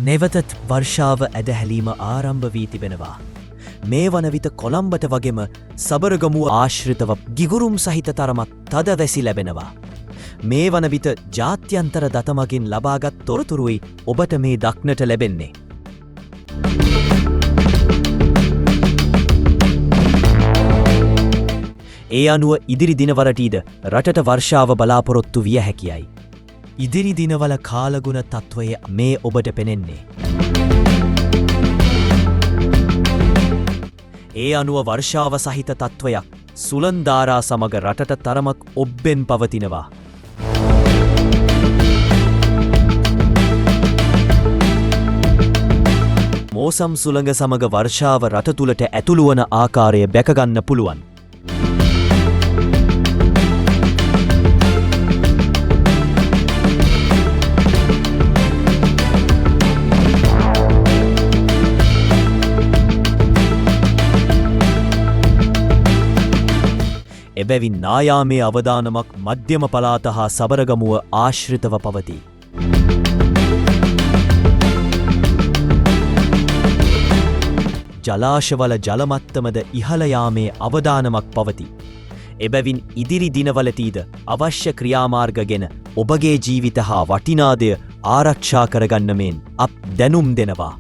නෙවතත් වර්ෂාව ඇදහැලීම ආරම්භ වී තිබෙනවා. මේ වන විට කොළඹට වගේම සබරගමුව ආශ්‍රිතව ගිගුරුම් සහිත තරමක් තද වැසි ලැබෙනවා. මේ වන විට ජාත්‍යන්තර දතමගින් ලබාගත් තොරතුරුයි ඔබට මේ දක්නට ලැබෙන්නේ. ඒ අනුව ඉදිරි දිනවලටීද රටට වර්ෂාව බලාපොරොත්තු විය හැකියයි. ඉදිරි දිනවල කාලගුණ තත්ත්වය මේ ඔබට පෙනෙන්නේ. ඒ අනුව වර්ෂාව සහිත තත්ත්වයක් සුළන්ධාරා සමග රටට තරමක් ඔබ්බෙන් පවතිනවා. මෝසම් සුළඟ සමග වර්ෂාව රට තුළට ඇතුළුවන ආකාරය බැකගන්න පුළුවන්. එබැවින් නායාමේ අවදානමක් මධ්‍යම පළාත හා සබරගමුව ආශ්‍රිතව පවතී. ජලාශවල ජලමත්තමද ඉහළ යාමේ අවදානමක් පවතී. එබැවින් ඉදිරි දිනවලතීද අවශ්‍ය ක්‍රියාමාර්ග ගෙන ඔබගේ ජීවිත හා වටිනාදය ආරක්ෂා කරගන්න මෙන් අප දැනුම් දෙනවා.